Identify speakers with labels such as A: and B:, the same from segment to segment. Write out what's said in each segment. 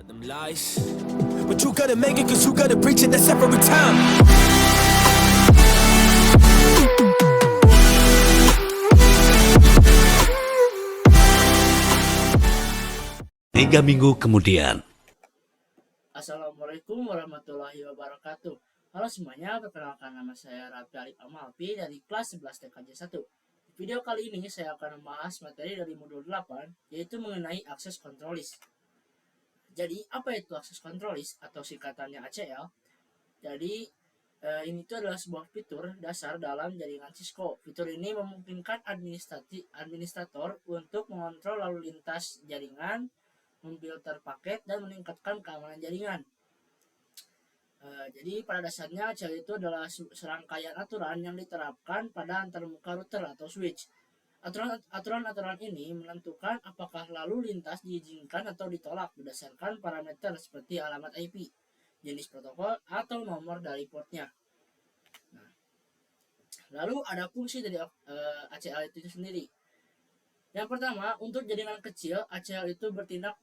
A: Them lies, but you gotta make it 'cause you gotta preach it. That's every time.
B: Tiga minggu kemudian.
C: Assalamualaikum warahmatullahi wabarakatuh. Halo semuanya, perkenalkan nama saya Raffi Arif Amalfi dari kelas 11 TKJ 1. Di video kali ini saya akan membahas materi dari modul 8, yaitu mengenai akses control list. Jadi, apa itu akses control list atau singkatannya ACL? Jadi, ini itu adalah sebuah fitur dasar dalam jaringan Cisco. Fitur ini memungkinkan administrator untuk mengontrol lalu lintas jaringan, memfilter paket, dan meningkatkan keamanan jaringan. Jadi pada dasarnya ACL itu adalah serangkaian aturan yang diterapkan pada antarmuka router atau switch. Aturan-aturan ini menentukan apakah lalu lintas diizinkan atau ditolak berdasarkan parameter seperti alamat IP, jenis protokol, atau nomor dari portnya. Nah, lalu ada fungsi dari ACL itu sendiri. Yang pertama, untuk jaringan kecil, ACL itu bertindak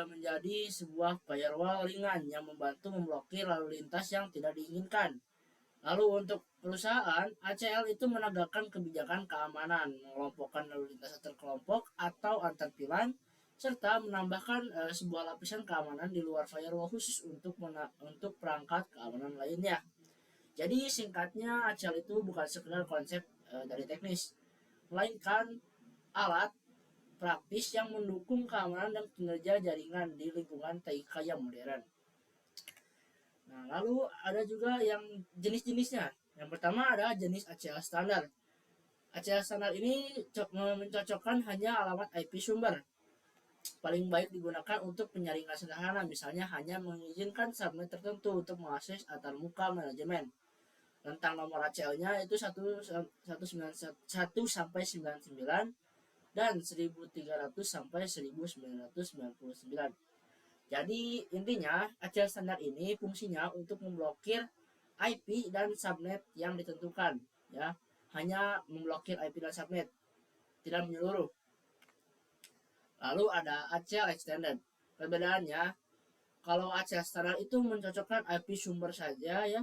C: menjadi sebuah firewall ringan yang membantu memblokir lalu lintas yang tidak diinginkan. Lalu untuk perusahaan, ACL itu menegakkan kebijakan keamanan, mengelompokkan lalu lintas antar kelompok atau antar pilar, serta menambahkan sebuah lapisan keamanan di luar firewall khusus untuk perangkat keamanan lainnya. Jadi singkatnya, ACL itu bukan sekedar konsep dari teknis, melainkan alat praktis yang mendukung keamanan dan kinerja jaringan di lingkungan TIK yang modern. Nah, lalu ada juga yang jenis-jenisnya. Yang pertama ada jenis ACL standar. ACL standar ini mencocokkan hanya alamat IP sumber. Paling baik digunakan untuk penyaringan sederhana, misalnya hanya mengizinkan subnet tertentu untuk mengakses antarmuka manajemen. Rentang nomor ACL-nya itu 1 sampai 99 dan 1300 sampai 1999. Jadi intinya ACL standar ini fungsinya untuk memblokir IP dan subnet yang ditentukan, ya. Hanya memblokir IP dan subnet, tidak menyeluruh. Lalu ada ACL extended. Perbedaannya, kalau ACL standar itu mencocokkan IP sumber saja, ya.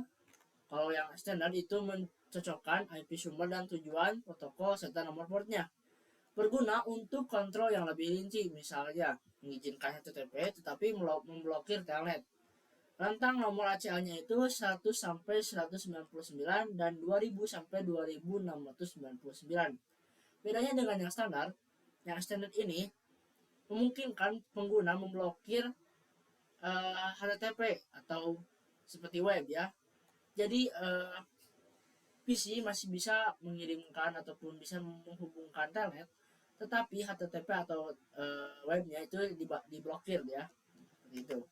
C: Kalau yang extended itu mencocokkan IP sumber dan tujuan, protokol, serta nomor portnya. Berguna untuk kontrol yang lebih rinci, misalnya mengizinkan HTTP tetapi memblokir telnet. Rentang nomor ACL-nya itu 1 sampai 199 dan 2000 sampai 2699. Bedanya dengan yang standar, yang extended ini memungkinkan pengguna memblokir HTTP atau seperti web, ya. Jadi PC masih bisa mengirimkan ataupun bisa menghubungkan telnet, tetapi HTTP atau webnya itu diblokir, ya, seperti itu.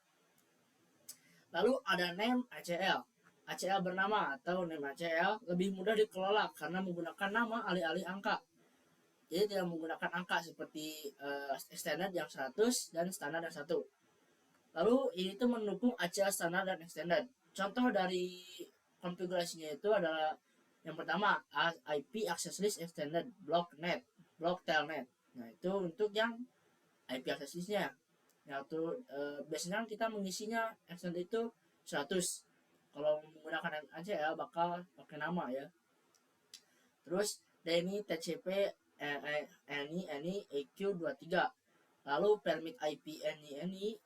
C: Lalu ada name ACL. ACL bernama atau name ACL lebih mudah dikelola karena menggunakan nama alih-alih angka. Jadi tidak menggunakan angka seperti extended yang 100 dan standar yang 1. Lalu ini tuh mendukung ACL standar dan extended. Contoh dari konfigurasinya itu adalah yang pertama IP access list extended block telnet. Nah, itu untuk yang IP access listnya. Yaitu biasanya kita mengisinya extended itu 100. Kalau menggunakan ACL bakal pakai nama, ya. Terus DNI TCP NI EQ23. Lalu permit IP NI.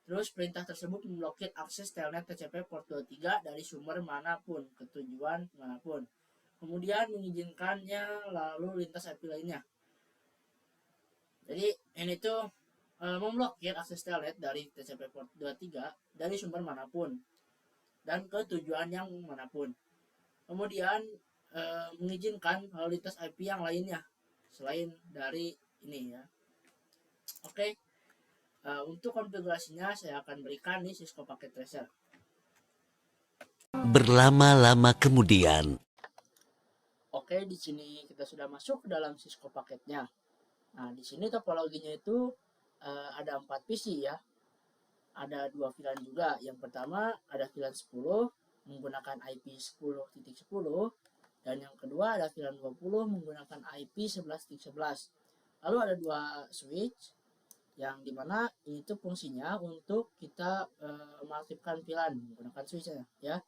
C: Terus perintah tersebut memblokir akses telnet TCP port 23 dari sumber manapun ke tujuan manapun. Kemudian mengizinkannya lalu lintas IP lainnya. Jadi ini tuh memblokir akses telnet dari TCP port 23 dari sumber manapun dan ke tujuan yang manapun. Kemudian mengizinkan lalu lintas IP yang lainnya selain dari ini, ya. Oke. Untuk konfigurasinya saya akan berikan di Cisco Packet Tracer.
B: Berlama-lama kemudian.
C: Oke, di sini kita sudah masuk ke dalam Cisco paketnya. Nah, di sini topologinya itu ada 4 PC, ya. Ada 2 VLAN juga. Yang pertama ada VLAN 10 menggunakan IP 10.10 dan yang kedua ada VLAN 20 menggunakan IP 11.11. Lalu ada 2 switch. yang dimana ini tuh fungsinya untuk kita mengaktifkan VLAN menggunakan switchnya ya.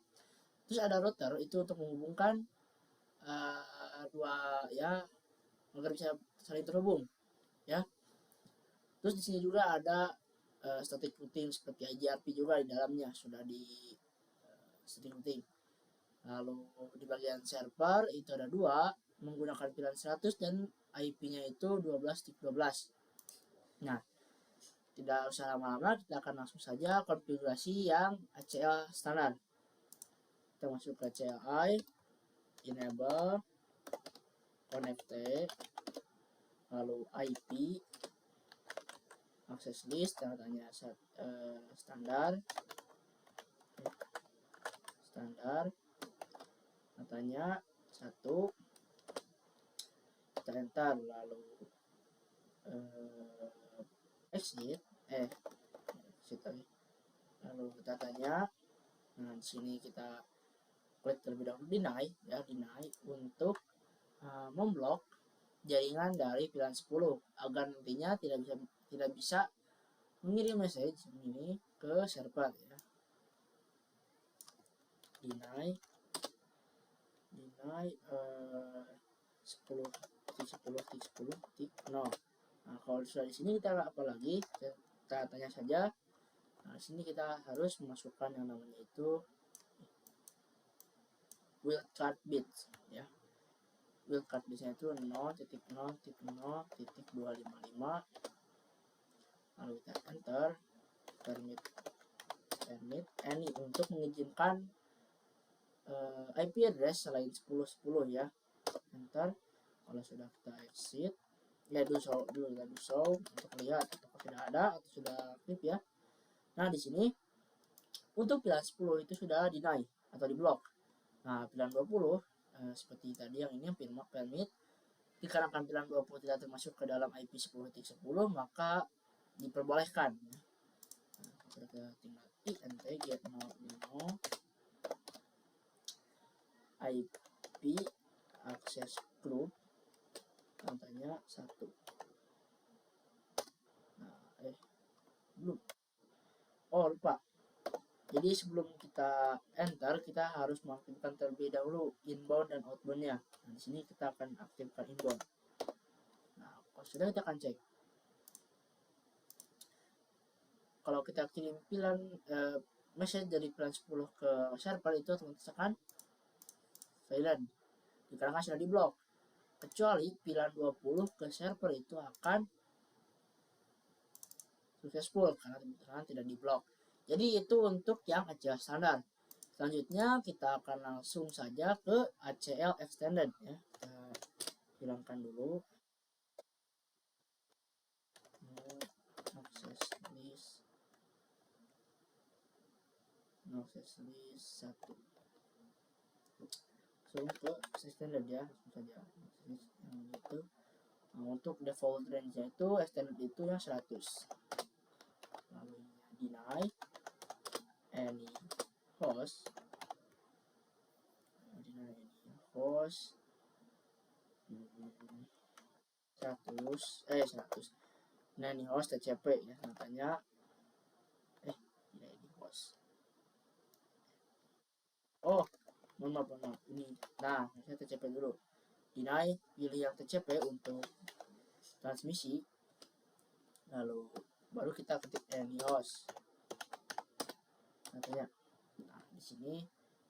C: Terus ada router itu untuk menghubungkan dua ya agar bisa saling terhubung ya. Terus di sini juga ada static routing seperti IGRP juga di dalamnya sudah di static routing. Lalu di bagian server itu ada dua menggunakan VLAN 100 dan IP-nya itu 12.12. Nah, tidak usah lama-lama, kita akan langsung saja konfigurasi yang ACL standar. Kita masuk ke CLI, enable, connect, lalu IP, access list, tanya standar, katanya 1, kita enter, lalu exit lalu kita tanya. Nah, di sini kita klik terlebih dahulu deny untuk memblok jaringan dari VLAN 10 agar nantinya tidak bisa mengirim message ini ke server ya. Deny 10.10.10.0. Nah, kalau sudah di sini kita apa lagi? Kita tanya saja. Nah, di sini kita harus memasukkan yang namanya itu wildcard bits ya. Wildcard bitsnya itu 0.0.0.255. Lalu kita enter, permit any untuk mengizinkan IP address selain 10.10 ya. Enter. Kalau sudah kita exit ya, do show untuk lihat apakah sudah ada atau sudah aktif ya. Nah, di sini untuk VLAN 10 itu sudah deny atau diblok. Nah, VLAN 20 seperti tadi yang ini permit, dikarenakan VLAN 20 tidak termasuk ke dalam IP 10.10 maka diperbolehkan ya. Nah, kita tinggal int get no IP access group katanya 1. Nah, belum. Oh, lupa. Jadi sebelum kita enter, kita harus mengaktifkan terlebih dahulu inbound dan outboundnya. Nah, di sini kita akan aktifkan inbound. Nah, kalau sudah kita akan cek. Kalau kita kirim message dari VLAN 10 ke server itu otomatis akan silent dikarenakan sudah diblok. Kecuali VLAN 20 ke server itu akan successful karena tidak diblok. Jadi itu untuk yang ACL standar. Selanjutnya kita akan langsung saja ke ACL extended ya. Kita hilangkan dulu access list 1. Langsung ke extended ya, langsung saja yang itu. Nah, untuk default range nya itu extended itu yang 100. Lalu deny any host 100. Nah, ini host TCP ya, katanya tidak ini host. Oh, mohon maaf ini. Nah, saya TCP dulu. Deny, pilih yang TCP untuk transmisi. Lalu baru kita ketik any host. Katanya. Nah, di sini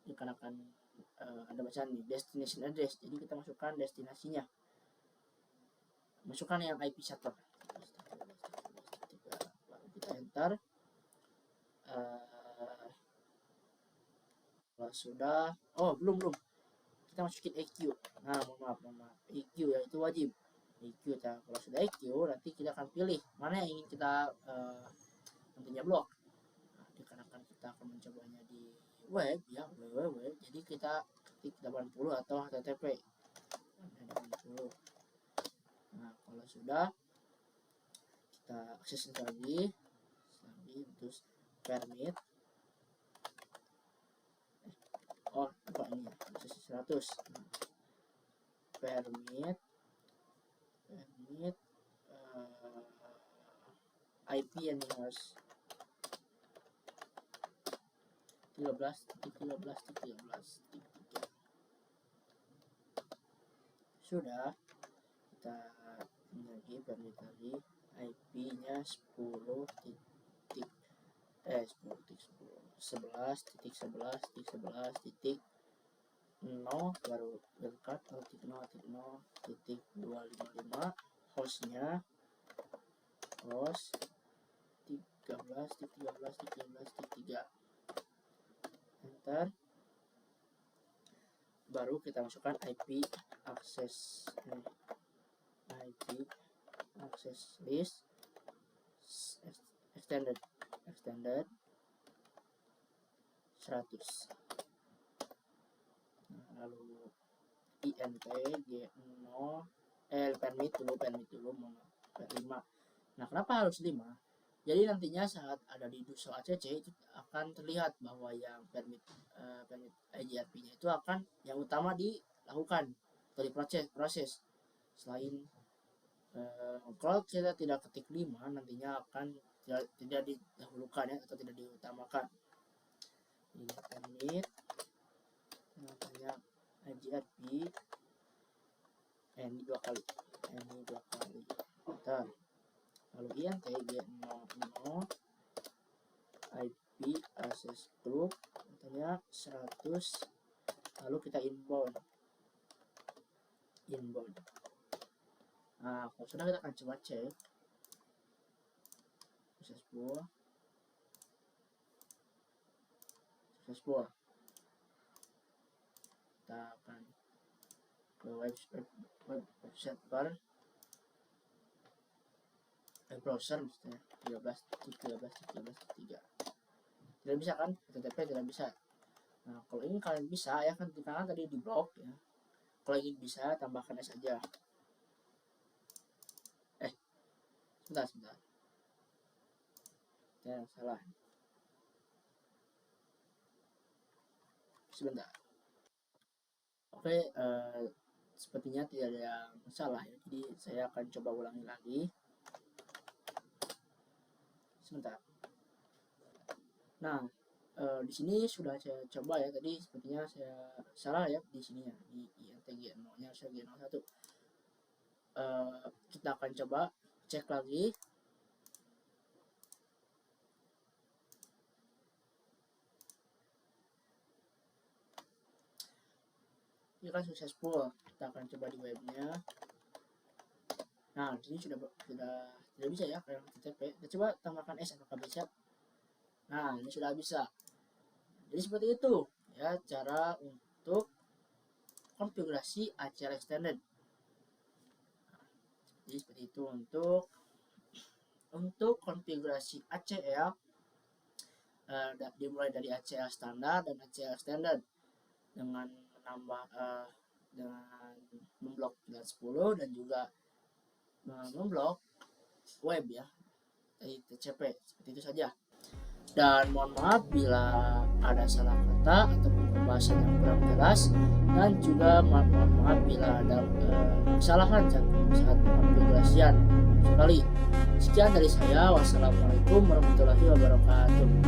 C: dikarenakan ada bacaan di destination address, jadi kita masukkan destinasinya, masukkan yang IP server, lalu kita enter. Kalau sudah, belum kita masukin EQ. Nah, mohon maaf EQ ya, itu wajib EQ ya. Kalau sudah EQ nanti kita akan pilih mana yang ingin kita nantinya blok. Nah, dikarenakan kita akan mencobanya di web ya, web, jadi kita ketik 80 atau HTTP 80. Nah, kalau sudah kita akses lagi terus permit ini akses 100. Nah, permit IP yang harus 13.13.13.13. Sudah, kita lagi permit lagi IP-nya 11.11.11.11.0 baru berkat 0.0.0.255. Hostnya host 13.13.13.3. Enter. Baru kita masukkan IP access list extended 100. Lalu int g0 permit dulu mau 5. Nah, kenapa harus 5? Jadi nantinya saat ada di Duso ACC itu akan terlihat bahwa yang permit IGRP-nya itu akan yang utama dilakukan atau diproses. Selain kalau kita tidak ketik 5, nantinya akan tidak didahulukan ya, atau tidak diutamakan. Ini permit namanya IGRP ini dua kali. Bentar. Lalu int g00 IP access group katanya 100. Lalu kita inbound. Nah, kalau sudah kita akan coba cek successful. Kita akan ke website bar browser misalnya 13.13.13.3. Tidak bisa kan? HTTP tidak bisa. Nah, kalau ini kalian bisa ya kan, kita tadi di blok ya. Kalau ingin bisa tambahkan S aja. Sebentar. Ya, salah. Sebentar. Oke, sepertinya tidak ada yang salah ya. Jadi saya akan coba ulangi lagi. Sebentar. Nah, di sini sudah saya coba ya. Tadi sepertinya saya salah ya di sini ya, di int g0-nya saya g01. Kita akan coba cek lagi. Ini kan successful. Kita akan coba di webnya. Nah, di sini sudah tidak bisa ya kayak HTTP. Kita coba tambahkan S, apakah bisa? Nah, ini sudah bisa. Jadi seperti itu ya cara untuk konfigurasi ACL extended. Jadi seperti itu untuk konfigurasi ACL, dimulai dari ACL standar dan ACL extended dengan menambah dengan memblok 10 dan juga memblok web ya dari TCP. Seperti itu saja. Dan mohon maaf bila ada salah kata ataupun pembahasan yang kurang jelas, dan juga mohon maaf bila ada kesalahan saat konfigurasian sekali. Sekian dari saya. Wassalamualaikum warahmatullahi wabarakatuh.